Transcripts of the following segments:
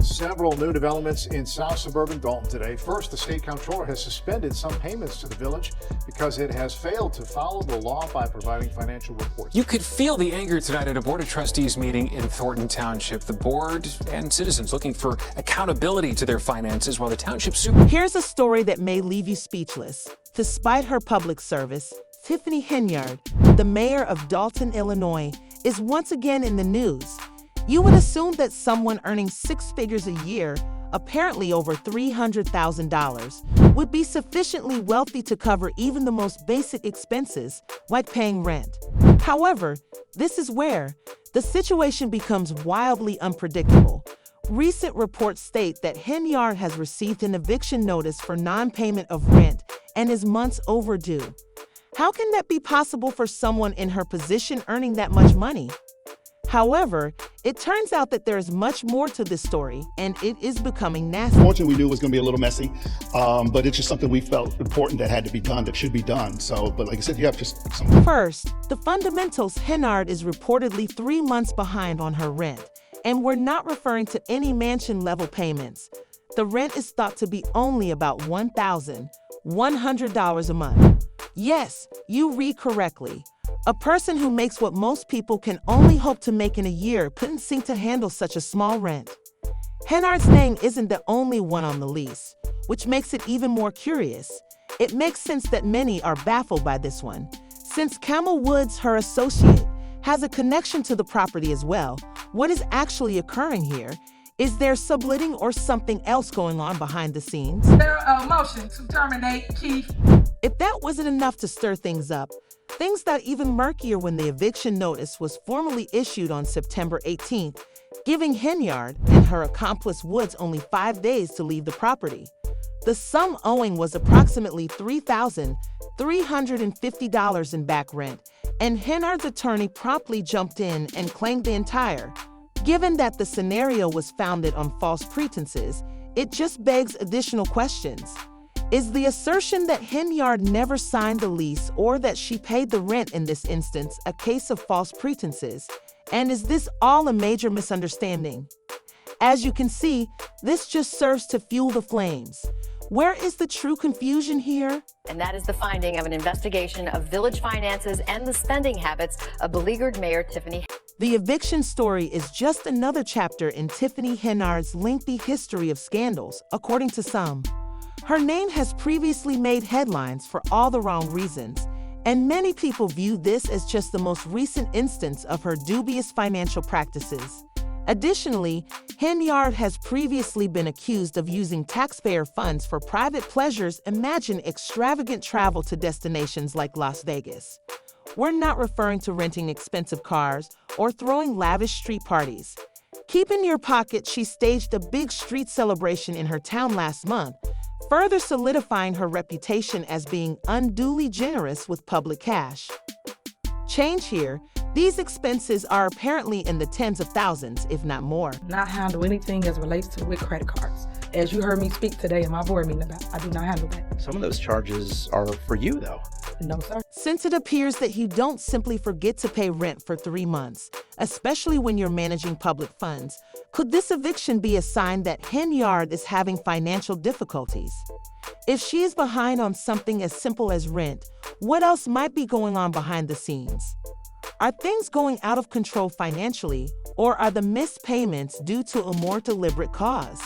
Several new developments in South Suburban Dalton today. First, the state comptroller has suspended some payments to the village because it has failed to follow the law by providing financial reports. You could feel the anger tonight at a Board of Trustees meeting in Thornton Township. The board and citizens looking for accountability to their finances while the township super... Here's a story that may leave you speechless. Despite her public service, Tiffany Henyard, the mayor of Dalton, Illinois, is once again in the news. You would assume that someone earning six figures a year, apparently over $300,000, would be sufficiently wealthy to cover even the most basic expenses, like paying rent. However, this is where the situation becomes wildly unpredictable. Recent reports state that Henyard has received an eviction notice for non-payment of rent and is months overdue. How can that be possible for someone in her position earning that much money? However, it turns out that there is much more to this story, and it is becoming nasty. Fortunately, we knew it was going to be a little messy, but it's just something we felt important that had to be done, that should be done. So, but like I said, you have just some... First, the fundamentals. Henyard is reportedly 3 months behind on her rent, and we're not referring to any mansion-level payments. The rent is thought to be only about $1,100 a month. Yes, you read correctly. A person who makes what most people can only hope to make in a year couldn't seem to handle such a small rent. Henyard's name isn't the only one on the lease, which makes it even more curious. It makes sense that many are baffled by this one, since Camel Woods, her associate, has a connection to the property as well. What is actually occurring here? Is there subletting or something else going on behind the scenes? There a motion to terminate Keith. If that wasn't enough to stir things up, things got even murkier when the eviction notice was formally issued on September 18th, giving Henyard and her accomplice Woods only 5 days to leave the property. The sum owing was approximately $3,350 in back rent, and Henyard's attorney promptly jumped in and claimed the entire. Given that the scenario was founded on false pretenses, it just begs additional questions. Is the assertion that Henyard never signed the lease or that she paid the rent in this instance a case of false pretenses? And is this all a major misunderstanding? As you can see, this just serves to fuel the flames. Where is the true confusion here? And that is the finding of an investigation of village finances and the spending habits of beleaguered Mayor Tiffany. The eviction story is just another chapter in Tiffany Henyard's lengthy history of scandals, according to some. Her name has previously made headlines for all the wrong reasons, and many people view this as just the most recent instance of her dubious financial practices. Additionally, Henyard has previously been accused of using taxpayer funds for private pleasures. Imagine extravagant travel to destinations like Las Vegas. We're not referring to renting expensive cars or throwing lavish street parties. Keep in your pocket, she staged a big street celebration in her town last month, further solidifying her reputation as being unduly generous with public cash. Change here, these expenses are apparently in the tens of thousands, if not more. Not handle anything as relates to with credit cards. As you heard me speak today in my board meeting about, I do not handle that. Some of those charges are for you, though. No, sir. Since it appears that you don't simply forget to pay rent for 3 months, especially when you're managing public funds, could this eviction be a sign that Henyard is having financial difficulties? If she is behind on something as simple as rent, what else might be going on behind the scenes? Are things going out of control financially, or are the missed payments due to a more deliberate cause?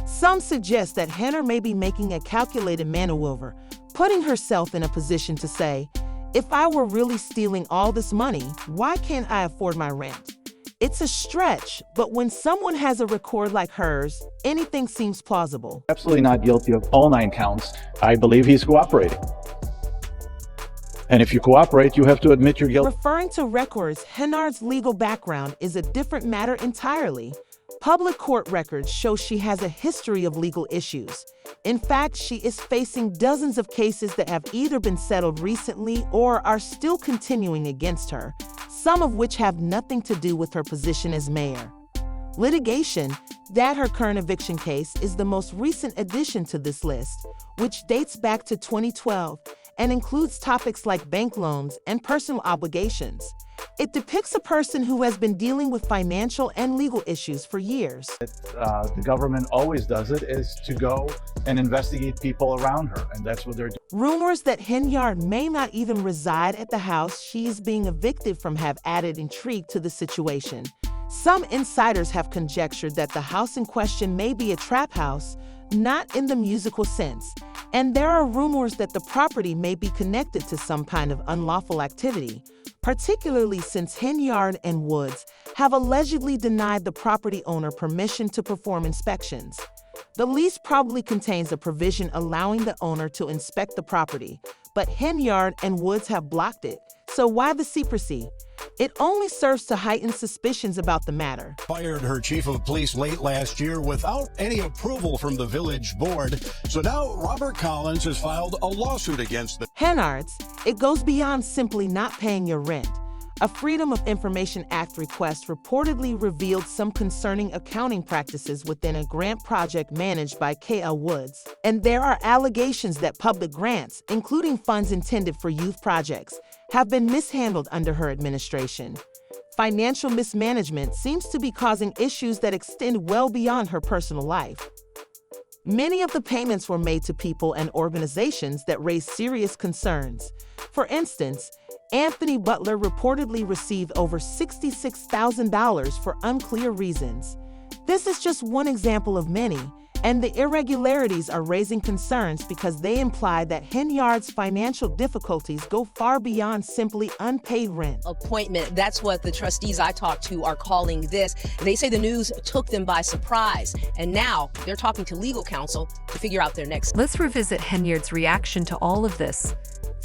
Some suggest that Henyard may be making a calculated maneuver, putting herself in a position to say, if I were really stealing all this money, why can't I afford my rent? It's a stretch, but when someone has a record like hers, anything seems plausible. Absolutely not guilty of all 9 counts. I believe he's cooperating. And if you cooperate, you have to admit your guilt. Referring to records, Henyard's legal background is a different matter entirely. Public court records show she has a history of legal issues. In fact, she is facing dozens of cases that have either been settled recently or are still continuing against her, some of which have nothing to do with her position as mayor. Litigation, that her current eviction case, is the most recent addition to this list, which dates back to 2012 and includes topics like bank loans and personal obligations. It depicts a person who has been dealing with financial and legal issues for years. The government always does it, is to go and investigate people around her, and that's what they're doing. Rumors that Henyard may not even reside at the house she is being evicted from have added intrigue to the situation. Some insiders have conjectured that the house in question may be a trap house, not in the musical sense, and there are rumors that the property may be connected to some kind of unlawful activity, particularly since Henyard and Woods have allegedly denied the property owner permission to perform inspections. The lease probably contains a provision allowing the owner to inspect the property, but Henyard and Woods have blocked it. So why the secrecy? It only serves to heighten suspicions about the matter. Fired her chief of police late last year without any approval from the village board. So now Robert Collins has filed a lawsuit against the Henyards. It goes beyond simply not paying your rent. A Freedom of Information Act request reportedly revealed some concerning accounting practices within a grant project managed by K.L. Woods. And there are allegations that public grants, including funds intended for youth projects, have been mishandled under her administration. Financial mismanagement seems to be causing issues that extend well beyond her personal life. Many of the payments were made to people and organizations that raised serious concerns. For instance, Anthony Butler reportedly received over $66,000 for unclear reasons. This is just one example of many, and the irregularities are raising concerns because they imply that Henyard's financial difficulties go far beyond simply unpaid rent. Appointment, that's what the trustees I talked to are calling this. They say the news took them by surprise, and now they're talking to legal counsel to figure out their next. Let's revisit Henyard's reaction to all of this.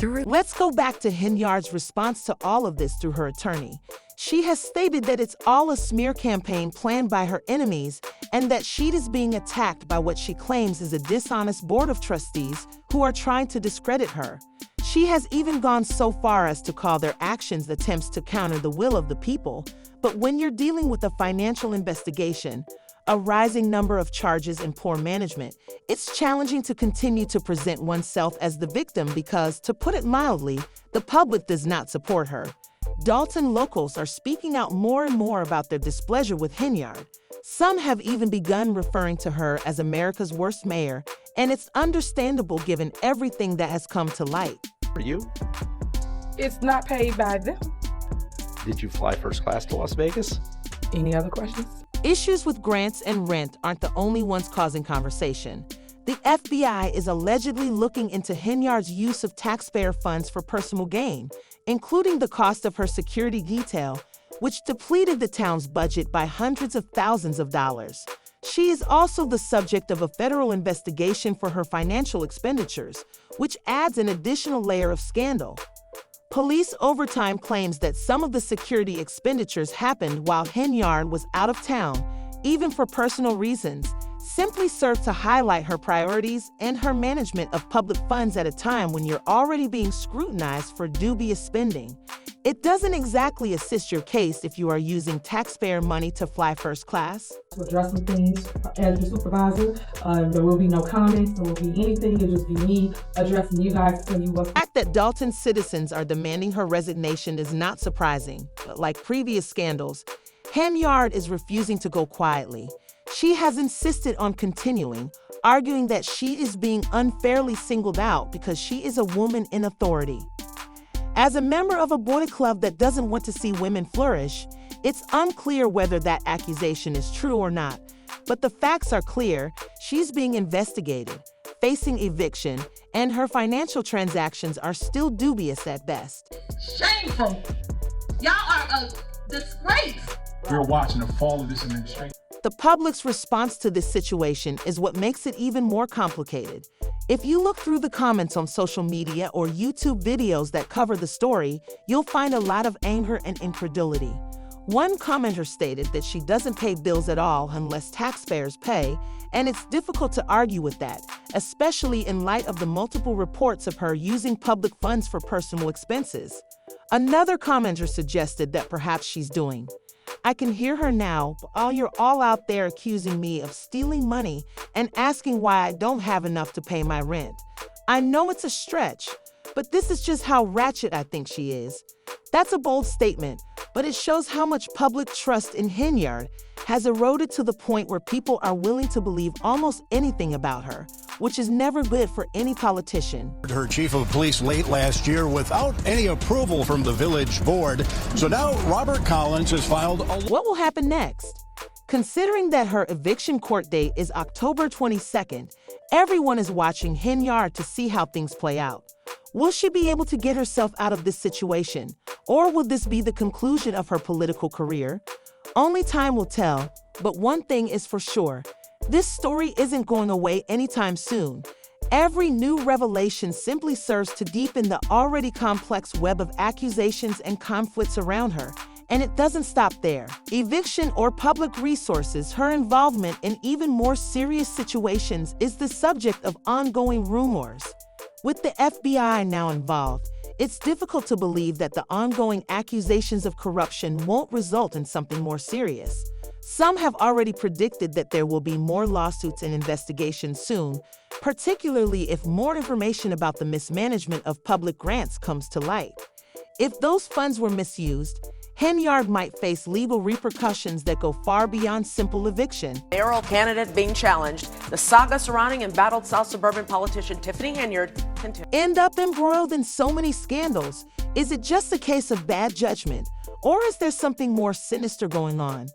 Let's go back to Henyard's response to all of this through her attorney. She has stated that it's all a smear campaign planned by her enemies and that she is being attacked by what she claims is a dishonest board of trustees who are trying to discredit her. She has even gone so far as to call their actions attempts to counter the will of the people. But when you're dealing with a financial investigation, a rising number of charges and poor management, it's challenging to continue to present oneself as the victim because, to put it mildly, the public does not support her. Dalton locals are speaking out more and more about their displeasure with Henyard. Some have even begun referring to her as America's worst mayor, and it's understandable given everything that has come to light. For you? It's not paid by them. Did you fly first class to Las Vegas? Any other questions? Issues with grants and rent aren't the only ones causing conversation. The FBI is allegedly looking into Henyard's use of taxpayer funds for personal gain, including the cost of her security detail, which depleted the town's budget by hundreds of thousands of dollars. She is also the subject of a federal investigation for her financial expenditures, which adds an additional layer of scandal. Police overtime claims that some of the security expenditures happened while Henyard was out of town, even for personal reasons, simply serve to highlight her priorities and her management of public funds at a time when you're already being scrutinized for dubious spending. It doesn't exactly assist your case if you are using taxpayer money to fly first class. To address some things as your supervisor, there will be no comments, there will be anything, it'll just be me addressing you guys, telling you what. The fact that Dalton's citizens are demanding her resignation is not surprising, but like previous scandals, Henyard is refusing to go quietly. She has insisted on continuing, arguing that she is being unfairly singled out because she is a woman in authority. As a member of a boy club that doesn't want to see women flourish, it's unclear whether that accusation is true or not. But the facts are clear. She's being investigated, facing eviction, and her financial transactions are still dubious at best. Shameful. Y'all are a disgrace. We're watching the fall of this administration. The public's response to this situation is what makes it even more complicated. If you look through the comments on social media or YouTube videos that cover the story, you'll find a lot of anger and incredulity. One commenter stated that she doesn't pay bills at all unless taxpayers pay, and it's difficult to argue with that, especially in light of the multiple reports of her using public funds for personal expenses. Another commenter suggested that perhaps she's doing. I can hear her now, but you're all out there accusing me of stealing money and asking why I don't have enough to pay my rent. I know it's a stretch, but this is just how ratchet I think she is. That's a bold statement, but it shows how much public trust in Henyard has eroded to the point where people are willing to believe almost anything about her, which is never good for any politician. Her chief of police late last year without any approval from the village board. So now Robert Collins has filed a... What will happen next? Considering that her eviction court date is October 22nd, everyone is watching Henyard to see how things play out. Will she be able to get herself out of this situation? Or will this be the conclusion of her political career? Only time will tell, but one thing is for sure. This story isn't going away anytime soon. Every new revelation simply serves to deepen the already complex web of accusations and conflicts around her. And it doesn't stop there. Eviction or public resources, her involvement in even more serious situations is the subject of ongoing rumors. With the FBI now involved, it's difficult to believe that the ongoing accusations of corruption won't result in something more serious. Some have already predicted that there will be more lawsuits and investigations soon, particularly if more information about the mismanagement of public grants comes to light. If those funds were misused, Henyard might face legal repercussions that go far beyond simple eviction. Mayoral candidate being challenged. The saga surrounding embattled South Suburban politician Tiffany Henyard continues. End up embroiled in so many scandals. Is it just a case of bad judgment, or is there something more sinister going on?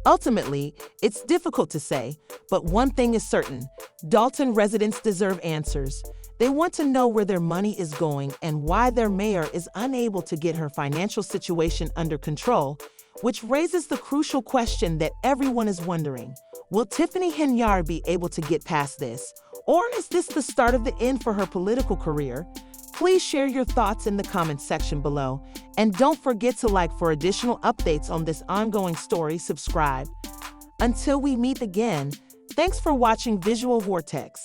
Ultimately, it's difficult to say, but one thing is certain: Dalton residents deserve answers. They want to know where their money is going and why their mayor is unable to get her financial situation under control, which raises the crucial question that everyone is wondering. Will Tiffany Henyard be able to get past this? Or is this the start of the end for her political career? Please share your thoughts in the comments section below. And don't forget to like for additional updates on this ongoing story. Subscribe. Until we meet again, thanks for watching Visual Vortex.